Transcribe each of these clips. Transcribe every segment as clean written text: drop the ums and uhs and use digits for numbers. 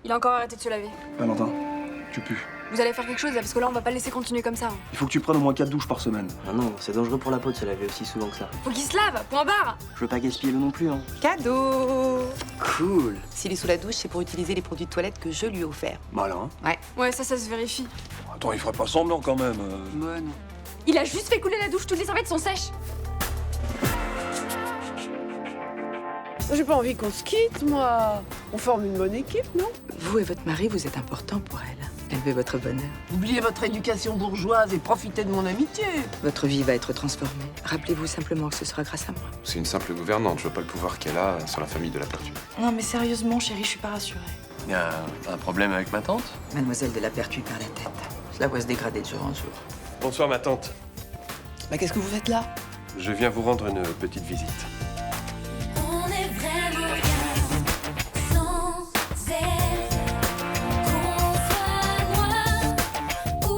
Il a encore arrêté de se laver. Valentin, tu pues. Vous allez faire quelque chose là, parce que là, on va pas le laisser continuer comme ça. Il faut que tu prennes au moins 4 douches par semaine. Ah non, c'est dangereux pour la peau de se laver aussi souvent que ça. Faut qu'il se lave, point barre. Je veux pas gaspiller l'eau non plus, hein. Cadeau. Cool. S'il est sous la douche, c'est pour utiliser les produits de toilette que je lui ai offerts. Malin. Ouais, ça se vérifie. Attends, il ferait pas semblant quand même. Moi, non. Il a juste fait couler la douche, toutes les serviettes sont sèches. J'ai pas envie qu'on se quitte, moi. On forme une bonne équipe, non? Vous et votre mari, vous êtes important pour elle. Elle veut votre bonheur. Oubliez votre éducation bourgeoise et profitez de mon amitié. Votre vie va être transformée. Rappelez-vous simplement que ce sera grâce à moi. C'est une simple gouvernante, je vois pas le pouvoir qu'elle a sur la famille de la Pertuis. Non mais sérieusement, chérie, je suis pas rassurée. Il y a un problème avec ma tante? Mademoiselle de la Pertuis perd la tête. Je la vois se dégrader de jour en jour. Bonsoir ma tante. Bah qu'est-ce que vous faites là? Je viens vous rendre une petite visite. On est vraiment bien sans elle. Qu'on soit noir ou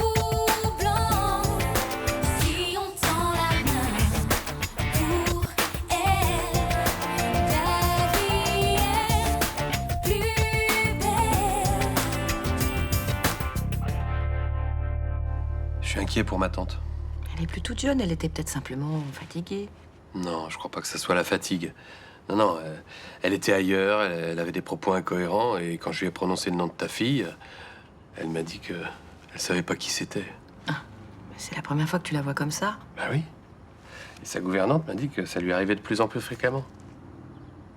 blanc, si on tend la main pour elle, la vie est plus belle. Je suis inquiet pour ma tante. Elle est plus toute jeune, elle était peut-être simplement fatiguée. Non, je crois pas que ce soit la fatigue. Non, elle était ailleurs, elle avait des propos incohérents, et quand je lui ai prononcé le nom de ta fille, elle m'a dit que elle savait pas qui c'était. C'est la première fois que tu la vois comme ça. Bah oui. Et sa gouvernante m'a dit que ça lui arrivait de plus en plus fréquemment.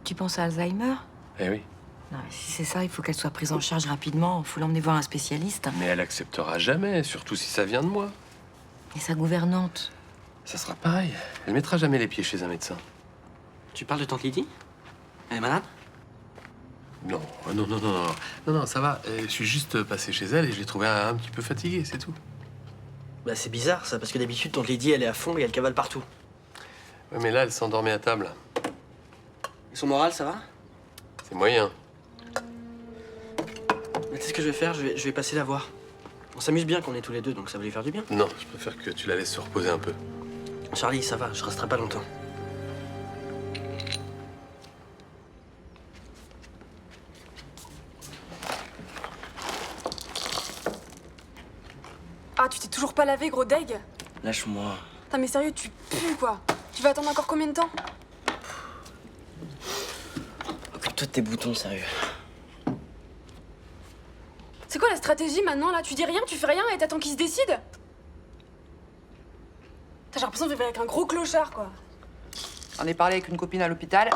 Tu penses à Alzheimer? Eh oui. Non, mais si c'est ça, il faut qu'elle soit prise en charge rapidement. Faut l'emmener voir un spécialiste. Mais elle acceptera jamais, surtout si ça vient de moi. Et sa gouvernante? Ça sera pareil. Elle mettra jamais les pieds chez un médecin. Tu parles de tante Lydie? Elle est malade? Non, non, ça va. Je suis juste passé chez elle et je l'ai trouvée un petit peu fatiguée, c'est tout. Bah c'est bizarre ça, parce que d'habitude tante Lydie elle est à fond et elle cavale partout. Ouais, mais là, elle s'endormait à table. Et son moral, ça va? C'est moyen. Mais tu sais ce que je vais faire? Je vais passer la voir. On s'amuse bien qu'on est tous les deux, donc ça va lui faire du bien. Non, je préfère que tu la laisses se reposer un peu. Charlie, ça va, je resterai pas longtemps. Ah, tu t'es toujours pas lavé, gros deg? Lâche-moi. Putain, mais sérieux, tu pues quoi? Tu vas attendre encore combien de temps? Occupe-toi de tes boutons, sérieux. C'est quoi la stratégie maintenant là? Tu dis rien, tu fais rien et t'attends qu'il se décide? J'ai l'impression de vivre avec un gros clochard quoi. J'en ai parlé avec une copine à l'hôpital.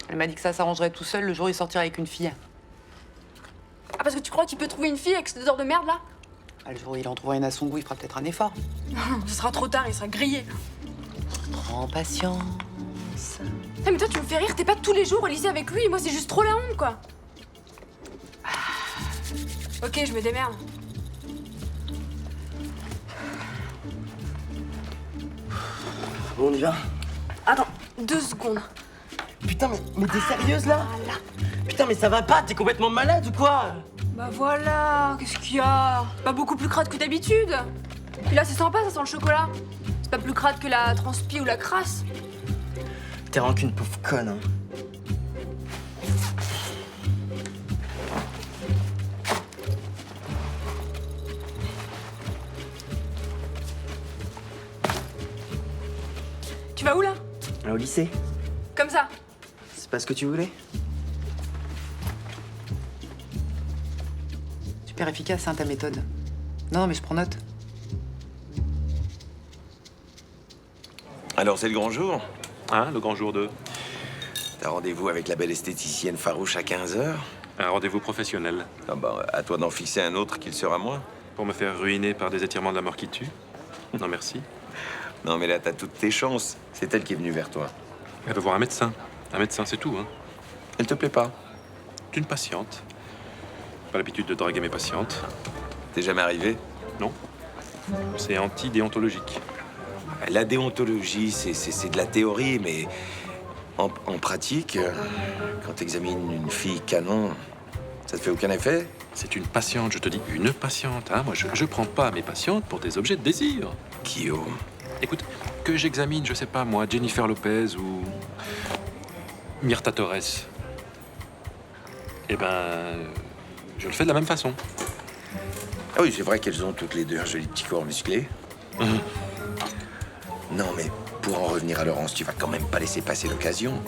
Elle m'a dit que ça s'arrangerait tout seul le jour où il sortirait avec une fille. Ah, parce que tu crois qu'il peut trouver une fille avec cette odeur de merde là? Ah, le jour où il en trouvera une à son goût, il fera peut-être un effort. Ce sera trop tard, il sera grillé. Prends patience. Ah, mais toi tu me fais rire, t'es pas tous les jours au lycée avec lui, moi c'est juste trop la honte quoi. Ok, je me démerde. Bon, on y va. Attends, 2 secondes. Putain, mais t'es sérieuse là? Putain, mais ça va pas? T'es complètement malade ou quoi? Bah voilà, qu'est-ce qu'il y a? Pas beaucoup plus crade que d'habitude. Puis là c'est sympa, ça sent le chocolat. C'est pas plus crade que la transpi ou la crasse. T'es vraiment qu'une pauvre conne, hein. Tu vas où là? Au lycée? Comme ça. C'est pas ce que tu voulais? Super efficace, hein, ta méthode. Non, mais je prends note. Alors, c'est le grand jour? Hein, le grand jour de... T'as rendez-vous avec la belle esthéticienne farouche à 15h? Un rendez-vous professionnel. Ah bah, à toi d'en fixer un autre qui le sera moins. Pour me faire ruiner par des étirements de la mort qui tue. Non, merci. Non, mais là, t'as toutes tes chances. C'est elle qui est venue vers toi. Elle veut voir un médecin. Un médecin, c'est tout, hein. Elle te plaît pas? Une patiente. Pas l'habitude de draguer mes patientes. T'es jamais arrivé? Non. C'est anti-déontologique. La déontologie, c'est de la théorie, mais en pratique, quand t'examines une fille canon, ça te fait aucun effet? C'est une patiente, je te dis, une patiente. Hein. Moi, je prends pas mes patientes pour des objets de désir. Guillaume. Écoute, que j'examine, je sais pas moi, Jennifer Lopez ou Myrta Torres. Eh ben, le fais de la même façon. Ah oui, c'est vrai qu'elles ont toutes les deux un joli petit corps musclé. Non, mais pour en revenir à Laurence, tu vas quand même pas laisser passer l'occasion.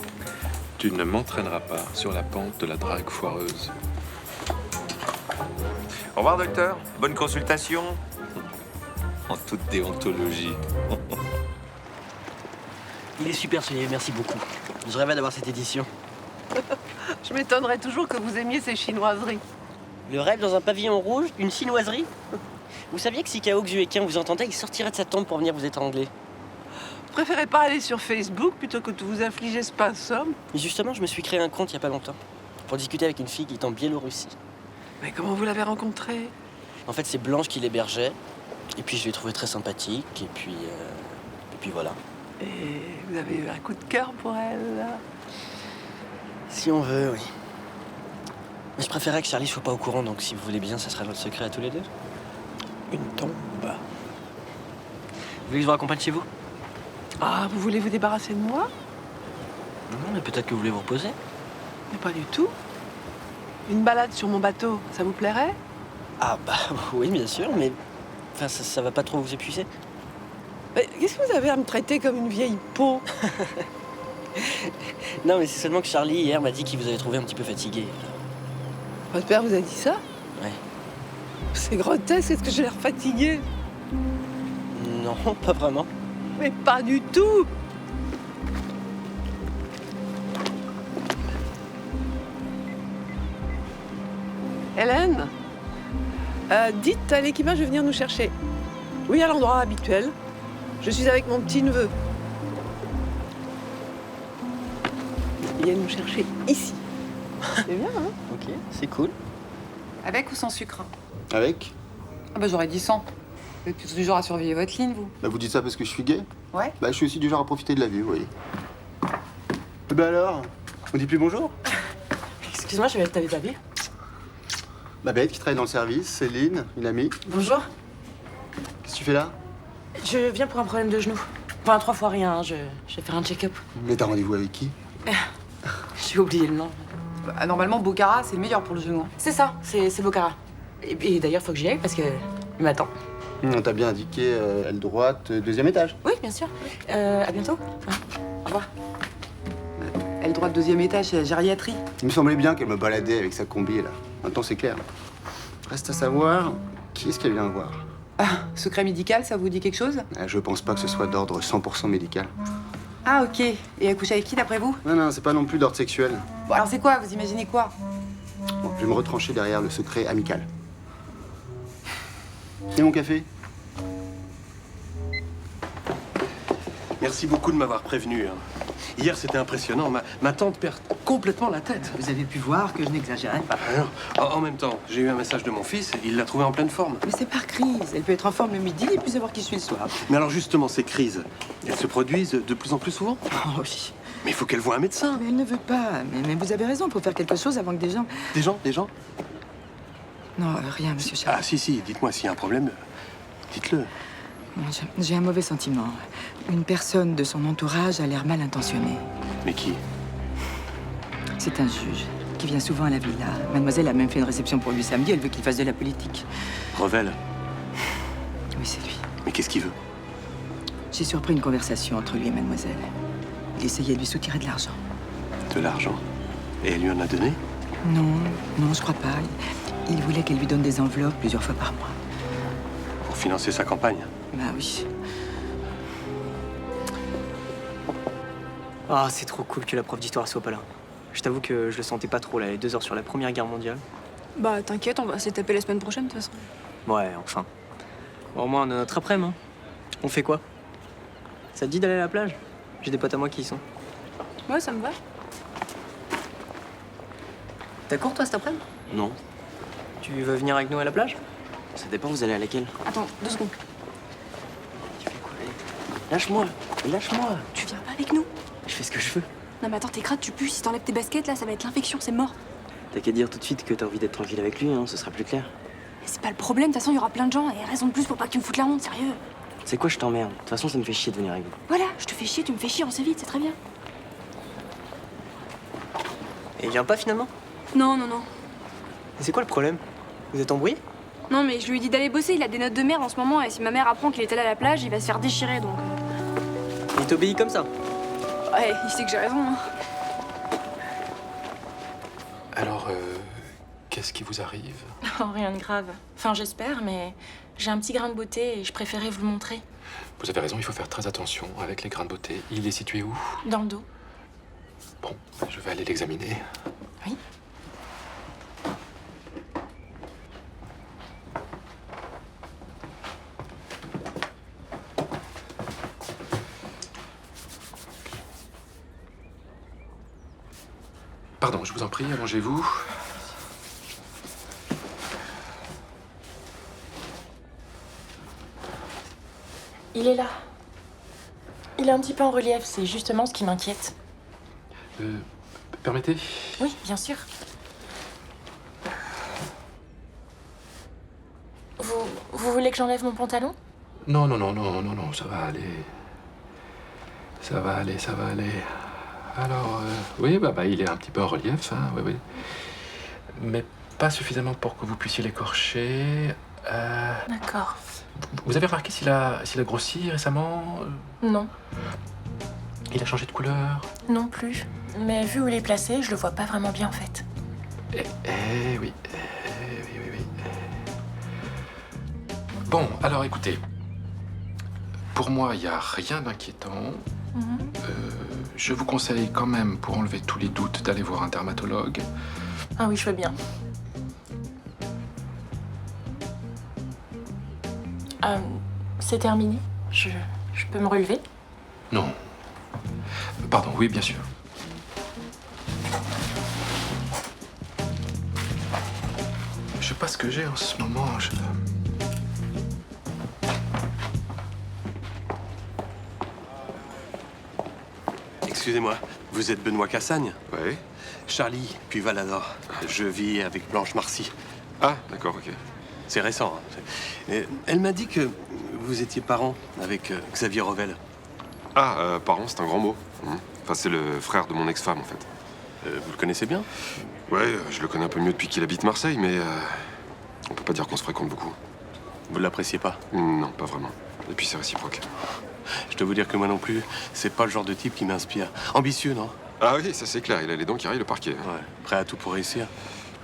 Tu ne m'entraîneras pas sur la pente de la drague foireuse. Au revoir, docteur. Bonne consultation. En toute déontologie. Il est super ce livre, merci beaucoup. Je rêvais d'avoir cette édition. Je m'étonnerais toujours que vous aimiez ces chinoiseries. Le rêve dans un pavillon rouge, une chinoiserie. Vous saviez que si Kao Xuequin vous entendait, il sortirait de sa tombe pour venir vous étrangler. Vous préférez pas aller sur Facebook plutôt que de vous infliger ce pinsomme? Et justement, je me suis créé un compte il y a pas longtemps pour discuter avec une fille qui est en Biélorussie. Mais comment vous l'avez rencontrée? En fait, c'est Blanche qui l'hébergeait. Et puis, je l'ai trouvée très sympathique. Et puis voilà. Et vous avez eu un coup de cœur pour elle, là? Si on veut, oui. Mais je préférais que Charlie soit pas au courant, donc si vous voulez bien, ça sera notre secret à tous les deux. Une tombe. Vous voulez que je vous raccompagne chez vous? Ah, vous voulez vous débarrasser de moi? Non, mais peut-être que vous voulez vous reposer. Mais pas du tout. Une balade sur mon bateau, ça vous plairait? Ah bah oui, bien sûr, mais... Enfin, ça va pas trop vous épuiser? Mais qu'est-ce que vous avez à me traiter comme une vieille peau? Non, mais c'est seulement que Charlie, hier, m'a dit qu'il vous avait trouvé un petit peu fatigué. Votre père vous a dit ça? Ouais. C'est grotesque, est-ce que j'ai l'air fatiguée? Non, pas vraiment. Mais pas du tout! Hélène, dites à l'équipage de venir nous chercher. Oui, à l'endroit habituel. Je suis avec mon petit-neveu. Ils viennent nous chercher ici. C'est bien, hein? Ok, c'est cool. Avec ou sans sucre? Avec? Ah bah j'aurais dit sans. Vous êtes plutôt du genre à surveiller votre ligne, vous? Bah vous dites ça parce que je suis gay? Ouais. Bah je suis aussi du genre à profiter de la vie, vous voyez. Et bah alors? On dit plus bonjour? Excuse-moi, je t'avais pas vu. Ma bête qui travaille dans le service, Céline, une amie. Bonjour. Qu'est-ce que tu fais là? Je viens pour un problème de genou. Enfin, 3 fois rien, hein. Je vais faire un check-up. Mais t'as rendez-vous avec qui? J'ai oublié le nom. Bah, normalement, Bocara, c'est le meilleur pour le genou. Hein. C'est ça, c'est Bocara. Et d'ailleurs, faut que j'y aille parce que il m'attend. On t'a bien indiqué aile droite, 2e étage. Oui, bien sûr. À bientôt. Au revoir. Elle droite 2e étage, c'est la gériatrie. Il me semblait bien qu'elle me baladait avec sa combi là. Maintenant c'est clair. Reste à savoir qui est-ce qu'elle vient voir. Ah, secret médical, ça vous dit quelque chose? Je pense pas que ce soit d'ordre 100% médical. Ah, ok. Et elle couche avec qui, d'après vous? Non, c'est pas non plus d'ordre sexuel. Bon, alors c'est quoi? Vous imaginez quoi? Bon, je vais me retrancher derrière le secret amical. Et mon café? Merci beaucoup de m'avoir prévenu. Hein. Hier, c'était impressionnant. Ma tante perd complètement la tête. Vous avez pu voir que je n'exagérais pas. Alors, en même temps, j'ai eu un message de mon fils. Il l'a trouvé en pleine forme. Mais c'est par crise. Elle peut être en forme le midi et puis savoir qui suit le soir. Mais alors, justement, ces crises, elles se produisent de plus en plus souvent. Oh oui. Mais il faut qu'elle voie un médecin. Mais elle ne veut pas. Mais vous avez raison, il faut faire quelque chose avant que des gens... Des gens? Non, rien, monsieur Charles. Ah, si, dites-moi s'il y a un problème. Dites-le. Bon, j'ai un mauvais sentiment. Une personne de son entourage a l'air mal intentionnée. Mais qui? C'est un juge qui vient souvent à la villa. Mademoiselle a même fait une réception pour lui samedi. Elle veut qu'il fasse de la politique. Revel. Oui, c'est lui. Mais qu'est-ce qu'il veut? J'ai surpris une conversation entre lui et mademoiselle. Il essayait de lui soutirer de l'argent. De l'argent. Et elle lui en a donné? Non, je crois pas. Il voulait qu'elle lui donne des enveloppes plusieurs fois par mois. Pour financer sa campagne? Bah oui. Ah, c'est trop cool que la prof d'histoire soit pas là. Je t'avoue que je le sentais pas trop, là, les 2 heures sur la Première Guerre mondiale. Bah t'inquiète, on va se taper la semaine prochaine de toute façon. Ouais, enfin. Bon, au moins, on a notre après-midi, hein. On fait quoi? Ça te dit d'aller à la plage? J'ai des potes à moi qui y sont. Ouais, ça me va. T'as cours, toi, cet après-midi? Non. Tu veux venir avec nous à la plage? Ça dépend, vous allez à laquelle? Attends, 2 secondes. Tu fais quoi? Lâche-moi. Lâche-moi. Tu viens pas avec nous? Je fais ce que je veux. Non mais attends, t'es crade, tu pues. Si t'enlèves tes baskets, là, ça va être l'infection, c'est mort. T'as qu'à dire tout de suite que t'as envie d'être tranquille avec lui, hein, ce sera plus clair. Mais c'est pas le problème, de toute façon, il y aura plein de gens. Et raison de plus pour pas que tu me foutes la honte, sérieux. C'est quoi, je t'emmerde. De toute façon, ça me fait chier de venir avec vous. Voilà, je te fais chier, tu me fais chier, on s'évite, c'est très bien. Et il vient pas finalement? Non. Et c'est quoi le problème? Vous êtes embrouillés? Non, mais je lui ai dit d'aller bosser, il a des notes de merde en ce moment, et si ma mère apprend qu'il est allé à la plage, il va se faire déchirer, donc... Il t'obéit comme ça? Ouais, il sait que j'ai raison, hein. Alors, qu'est-ce qui vous arrive? Oh, rien de grave. Enfin, j'espère, mais j'ai un petit grain de beauté et je préférais vous le montrer. Vous avez raison, il faut faire très attention avec les grains de beauté. Il est situé où? Dans le dos. Bon, je vais aller l'examiner. Oui. Pardon, je vous en prie, allongez-vous. Il est là. Il est un petit peu en relief, c'est justement ce qui m'inquiète. Permettez? Oui, bien sûr. Vous voulez que j'enlève mon pantalon? Non, non, non, non, non, non, ça va aller. Ça va aller, ça va aller. Alors, oui, bah, il est un petit peu en relief, hein, oui, oui. Mais pas suffisamment pour que vous puissiez l'écorcher. D'accord. Vous avez remarqué s'il a grossi récemment? Non, Il a changé de couleur? non plus. Mais vu où il est placé, je le vois pas vraiment bien en fait. Oui, oui, oui, oui. Bon, alors écoutez. Pour moi, il n'y a rien d'inquiétant. Je vous conseille quand même, pour enlever tous les doutes, d'aller voir un dermatologue. Ah oui, je veux bien. C'est terminé? Je peux me relever? Non. Pardon, oui, bien sûr. Je sais pas ce que j'ai en ce moment. Excusez-moi, vous êtes Benoît Cassagne? Ouais. Charlie, puis Valador. Je vis avec Blanche Marcy. Ah, d'accord, ok. C'est récent. Hein. Elle m'a dit que vous étiez parent avec Xavier Revel. Ah, parent, c'est un grand mot. Enfin, c'est le frère de mon ex-femme, en fait. Vous le connaissez bien? Ouais, je le connais un peu mieux depuis qu'il habite Marseille, mais on peut pas dire qu'on se fréquente beaucoup. Vous l'appréciez pas? Non, pas vraiment. Et puis c'est réciproque. Je dois vous dire que moi non plus, c'est pas le genre de type qui m'inspire. Ambitieux, non? Ah oui, ça c'est clair, il a les dents qui rayent le parquet. Ouais, prêt à tout pour réussir.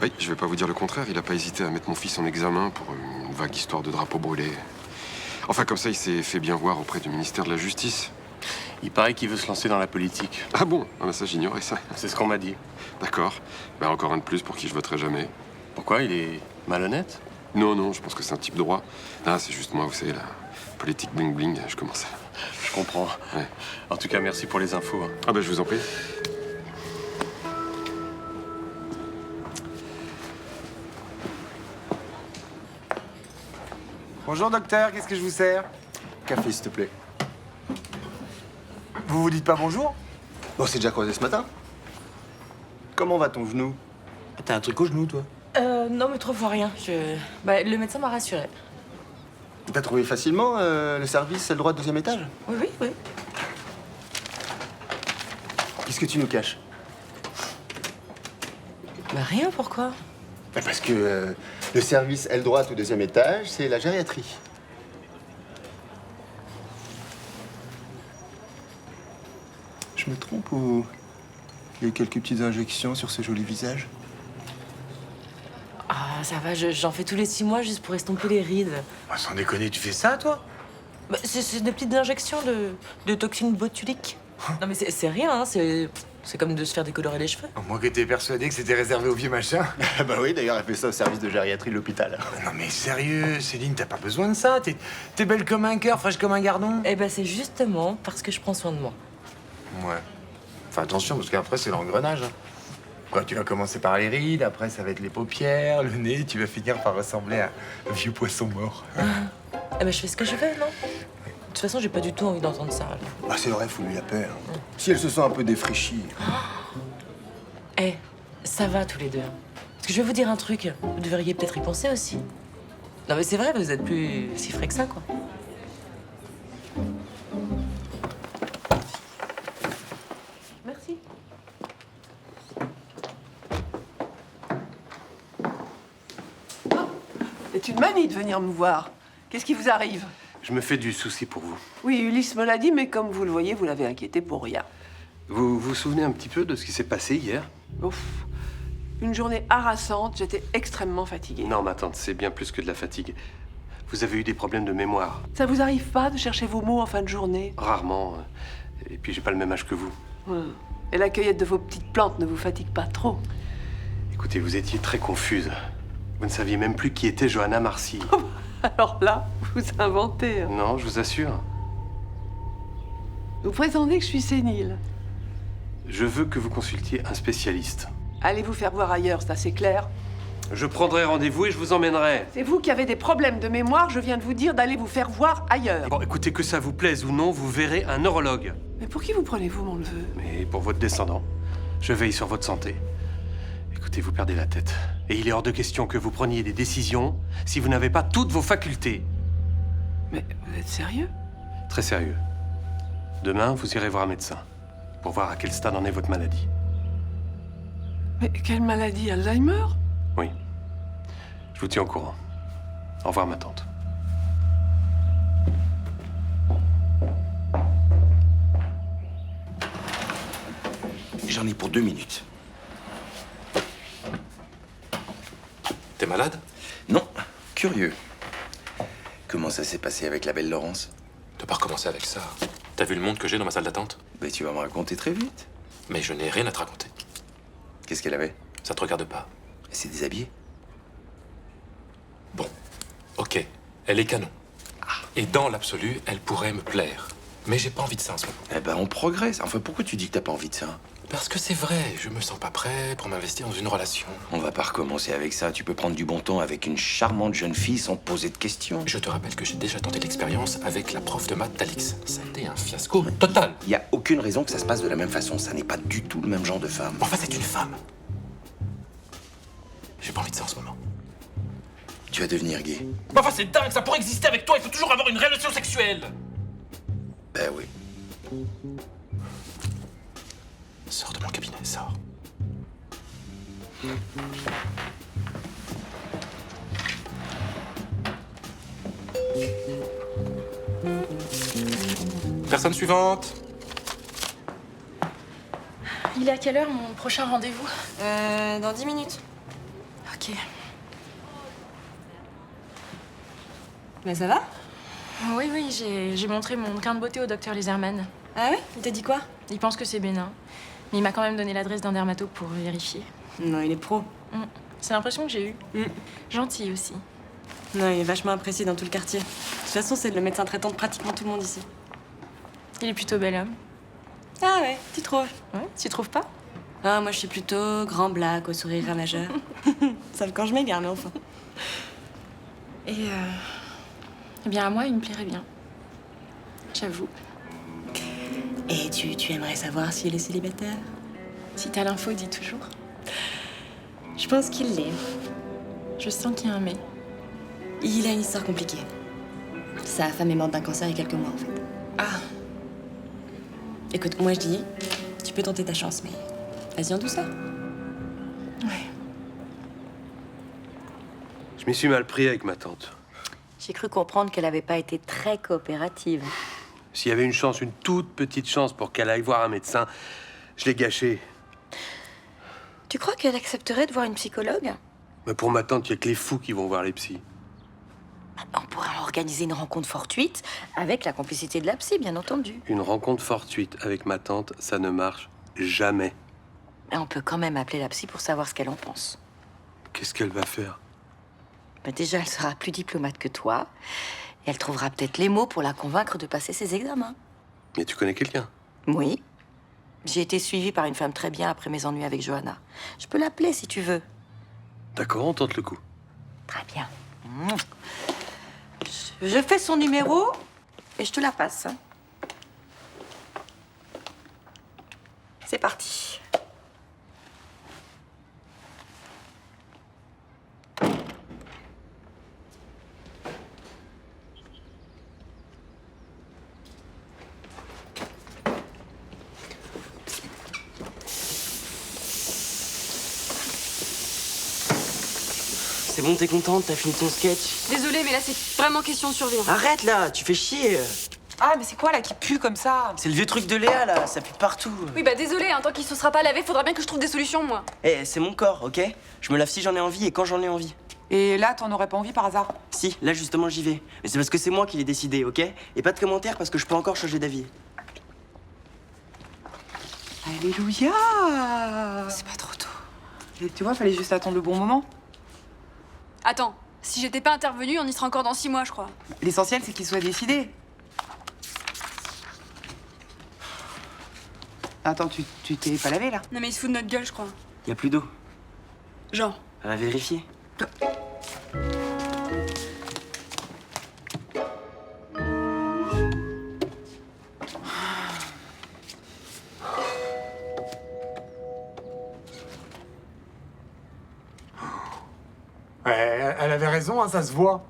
Oui, je vais pas vous dire le contraire, il a pas hésité à mettre mon fils en examen pour une vague histoire de drapeau brûlé. Enfin, comme ça, il s'est fait bien voir auprès du ministère de la Justice. Il paraît qu'il veut se lancer dans la politique. Ah bon? Ah bah ça, j'ignorais ça. C'est ce qu'on m'a dit. D'accord. Bah encore un de plus pour qui je voterai jamais. Pourquoi? Il est malhonnête? Non, non, je pense que c'est un type droit. Ah, c'est juste moi, vous savez, la politique bling-bling, je commence. Je comprends. Ouais. En tout cas, merci pour les infos. Ah bah je vous en prie. Bonjour docteur, qu'est-ce que je vous sers? Café, s'il te plaît. Vous vous dites pas bonjour? Bon, c'est déjà croisé ce matin. Comment va ton genou? T'as un truc au genou, toi? Non, mais trop fois rien. Le médecin m'a rassurée. T'as trouvé facilement le service aile droite deuxième étage? Oui, oui, oui. Qu'est-ce que tu nous caches? Bah rien, pourquoi? Bah parce que le service aile droite au deuxième étage, c'est la gériatrie. Je me trompe ou il y a eu quelques petites injections sur ce joli visage? Ah, ça va, j'en fais tous les 6 mois juste pour estomper les rides. Bah, sans déconner, tu fais ça, toi? Bah, c'est des petites injections de toxines botuliques. Non, mais c'est rien, hein, c'est comme de se faire décolorer les cheveux. Moi qui étais persuadé que c'était réservé aux vieux machins. Bah oui, d'ailleurs, elle fait ça au service de gériatrie de l'hôpital. Non mais sérieux, Céline, t'as pas besoin de ça. T'es belle comme un cœur, fraîche comme un gardon. Eh ben, c'est justement parce que je prends soin de moi. Ouais. Enfin, attention, parce qu'après, c'est l'engrenage. Quoi, tu vas commencer par les rides, après, ça va être les paupières, le nez, tu vas finir par ressembler à un vieux poisson mort. Eh ben, je fais ce que je veux, non? De toute façon, j'ai pas du tout envie d'entendre ça. Ah, c'est vrai, faut lui la paix. Hein. Si elle se sent un peu défraîchie. Eh, ça va tous les deux. Parce que je vais vous dire un truc, vous devriez peut-être y penser aussi. Non mais c'est vrai, vous êtes plus si frais que ça, quoi. Merci. C'est une manie de venir me voir. Qu'est-ce qui vous arrive? Je me fais du souci pour vous. Oui, Ulysse me l'a dit, mais comme vous le voyez, vous l'avez inquiété pour rien. Vous vous souvenez un petit peu de ce qui s'est passé hier? Ouf. Une journée harassante, j'étais extrêmement fatiguée. Non, ma tante, c'est bien plus que de la fatigue. Vous avez eu des problèmes de mémoire. Ça vous arrive pas de chercher vos mots en fin de journée? Rarement. Et puis j'ai pas le même âge que vous. Et la cueillette de vos petites plantes ne vous fatigue pas trop? Écoutez, vous étiez très confuse. Vous ne saviez même plus qui était Johanna Marcy. Alors là, vous inventez. Non, je vous assure. Vous prétendez que je suis sénile? Je veux que vous consultiez un spécialiste. Allez vous faire voir ailleurs, c'est assez clair. Je prendrai rendez-vous et je vous emmènerai. C'est vous qui avez des problèmes de mémoire, je viens de vous dire d'aller vous faire voir ailleurs. Bon, écoutez, que ça vous plaise ou non, vous verrez un neurologue. Mais pour qui vous prenez-vous mon neveu? Mais pour votre descendant. Je veille sur votre santé. Écoutez, vous perdez la tête. Et il est hors de question que vous preniez des décisions si vous n'avez pas toutes vos facultés. Mais vous êtes sérieux? Très sérieux. Demain, vous irez voir un médecin pour voir à quel stade en est votre maladie. Mais quelle maladie? Alzheimer? Oui. Je vous tiens au courant. Au revoir, ma tante. J'en ai pour 2 minutes. T'es malade? Non, curieux. Comment ça s'est passé avec la belle Laurence? T'as pas recommencer avec ça. T'as vu le monde que j'ai dans ma salle d'attente? Mais tu vas me raconter très vite. Mais je n'ai rien à te raconter. Qu'est-ce qu'elle avait? Ça te regarde pas. Elle s'est déshabillée? Bon, ok, elle est canon. Et dans l'absolu, elle pourrait me plaire. Mais j'ai pas envie de ça en ce moment. Eh ben, on progresse. Enfin, pourquoi tu dis que t'as pas envie de ça? Parce que c'est vrai, je me sens pas prêt pour m'investir dans une relation. On va pas recommencer avec ça. Tu peux prendre du bon temps avec une charmante jeune fille sans te poser de questions. Je te rappelle que j'ai déjà tenté l'expérience avec la prof de maths d'Alix. Ça a été un fiasco total. Il y a aucune raison que ça se passe de la même façon. Ça n'est pas du tout le même genre de femme. Enfin, c'est une femme. J'ai pas envie de ça en ce moment. Tu vas devenir gay. Enfin, c'est dingue, ça pourrait exister avec toi, il faut toujours avoir une relation sexuelle. Ben oui. Sors de mon cabinet, sors. Personne suivante. Il est à quelle heure mon prochain rendez-vous? Dans 10 minutes. Ok. Mais ça va? Oui, oui, j'ai montré mon gain de beauté au docteur Lizerman. Ah ouais? Il t'a dit quoi? Il pense que c'est bénin. Mais il m'a quand même donné l'adresse d'un dermato pour vérifier. Non, il est pro. C'est l'impression que j'ai eue. Gentil aussi. Non, il est vachement apprécié dans tout le quartier. De toute façon, c'est le médecin traitant de pratiquement tout le monde ici. Il est plutôt bel homme. Ah ouais, tu trouves? Ouais, tu trouves pas? Ah, moi je suis plutôt grand black au sourire ravageur. Sauf quand je m'égare, mais enfin. Et eh bien, à moi, il me plairait bien. J'avoue. Et tu aimerais savoir s'il est célibataire? Si t'as l'info, dis toujours. Je pense qu'il l'est. Je sens qu'il y a un mais. Il a une histoire compliquée. Sa femme est morte d'un cancer il y a quelques mois, en fait. Ah. Écoute, moi je dis, tu peux tenter ta chance, mais vas-y en douceur. Ouais. Je m'y suis mal pris avec ma tante. J'ai cru comprendre qu'elle avait pas été très coopérative. S'il y avait une chance, une toute petite chance pour qu'elle aille voir un médecin, je l'ai gâché. Tu crois qu'elle accepterait de voir une psychologue? Mais pour ma tante, il n'y a que les fous qui vont voir les psys. On pourrait organiser une rencontre fortuite avec la complicité de la psy, bien entendu. Une rencontre fortuite avec ma tante, ça ne marche jamais. Mais on peut quand même appeler la psy pour savoir ce qu'elle en pense. Qu'est-ce qu'elle va faire? Bah déjà, elle sera plus diplomate que toi. Et elle trouvera peut-être les mots pour la convaincre de passer ses examens. Mais tu connais quelqu'un? Oui. J'ai été suivie par une femme très bien après mes ennuis avec Johanna. Je peux l'appeler si tu veux. D'accord, on tente le coup. Très bien. Je fais son numéro et je te la passe. C'est parti. C'est c'est bon, t'es contente, t'as fini ton sketch. Désolée, mais là, c'est vraiment question de survie. Arrête là, tu fais chier. Ah, mais c'est quoi là qui pue comme ça? C'est le vieux truc de Léa là, ça pue partout. Oui, bah désolée, hein, tant qu'il se sera pas lavé, faudra bien que je trouve des solutions, moi. Eh, c'est mon corps, ok? Je me lave si j'en ai envie et quand j'en ai envie. Et là, t'en aurais pas envie par hasard? Si, là justement j'y vais. Mais c'est parce que c'est moi qui l'ai décidé, ok? Et pas de commentaires parce que je peux encore changer d'avis. Alléluia! C'est pas trop tôt. Et tu vois, fallait juste attendre le bon moment. Attends, si j'étais pas intervenue, on y sera encore dans 6 mois, je crois. L'essentiel, c'est qu'il soit décidé. Attends, tu t'es pas lavé, là? Non, mais il se fout de notre gueule, je crois. Y a plus d'eau. Genre. À vérifier. Ouais, elle avait raison, hein, ça se voit.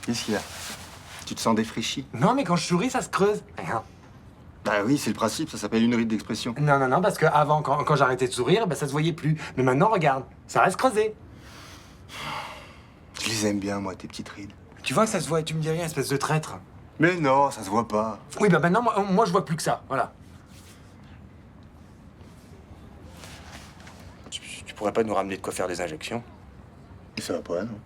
Qu'est-ce qu'il y a? Tu te sens défraîchi? Non, mais quand je souris, ça se creuse. Bah oui, c'est le principe, ça s'appelle une ride d'expression. Non, parce que avant, quand j'arrêtais de sourire, bah, ça se voyait plus. Mais maintenant, regarde, ça reste creusé. Je les aime bien, moi, tes petites rides. Tu vois que ça se voit et tu me dis rien, espèce de traître. Mais non, ça se voit pas. Oui, bah maintenant, moi je vois plus que ça, voilà. Tu pourrais pas nous ramener de quoi faire des injections? Et ça va pas, non?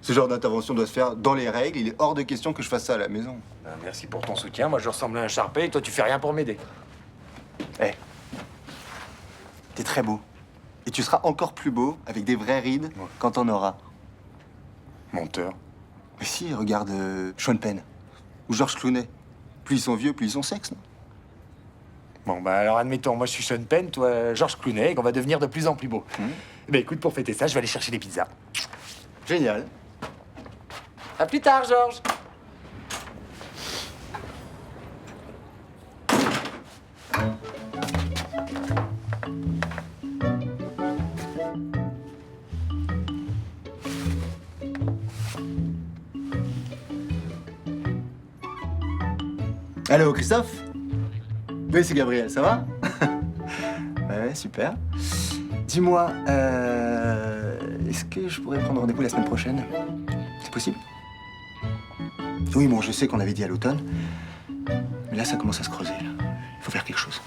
Ce genre d'intervention doit se faire dans les règles, il est hors de question que je fasse ça à la maison. Ah, merci pour ton soutien, moi je ressemble à un charpé et toi tu fais rien pour m'aider. Eh, t'es très beau. Et tu seras encore plus beau avec des vraies rides quand t'en auras. Menteur. Mais si, regarde Sean Penn ou George Clooney. Plus ils sont vieux, plus ils sont sexes, non? Bon, bah alors admettons, moi je suis Sean Penn, toi George Clooney, et qu'on va devenir de plus en plus beau. Bah écoute, pour fêter ça, je vais aller chercher des pizzas. Génial. À plus tard, Georges. Allô, Christophe? Oui, c'est Gabriel, ça va? Ouais, super. Dis-moi, est-ce que je pourrais prendre rendez-vous la semaine prochaine? C'est possible? Oui, bon, je sais qu'on avait dit à l'automne, mais là, ça commence à se creuser, là. Il faut faire quelque chose.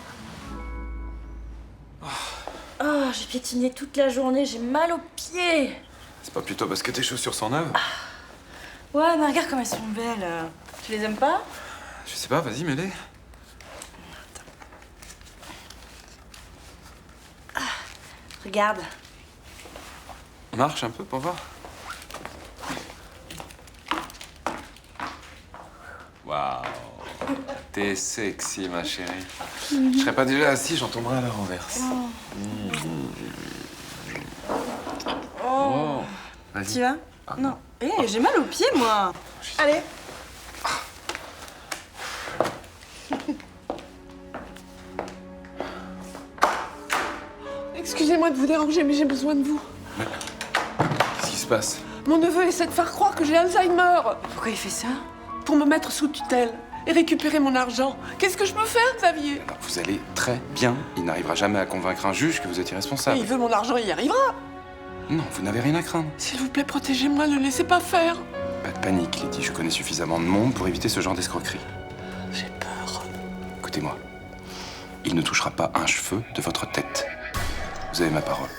Oh, j'ai piétiné toute la journée, j'ai mal aux pieds. C'est pas plutôt parce que tes chaussures sont neuves? Ouais, mais regarde comme elles sont belles. Tu les aimes pas? Je sais pas, vas-y, mets-les. Regarde. Marche un peu pour voir. Waouh. T'es sexy, ma chérie. Je serais pas déjà assis, j'en tomberais à la renverse. Oh. Vas-y. Tu vas? Non. Eh, j'ai mal aux pieds, moi. Allez. Excusez-moi de vous déranger, mais j'ai besoin de vous. Qu'est-ce qui se passe? Mon neveu essaie de faire croire que j'ai Alzheimer. Pourquoi il fait ça? Pour me mettre sous tutelle et récupérer mon argent. Qu'est-ce que je peux faire, Xavier? Vous allez très bien. Il n'arrivera jamais à convaincre un juge que vous êtes irresponsable. Il veut mon argent, il y arrivera. Non, vous n'avez rien à craindre. S'il vous plaît, protégez-moi, ne laissez pas faire. Pas de panique, Lydie. Je connais suffisamment de monde pour éviter ce genre d'escroquerie. J'ai peur. Écoutez-moi. Il ne touchera pas un cheveu de votre tête. Vous avez ma parole.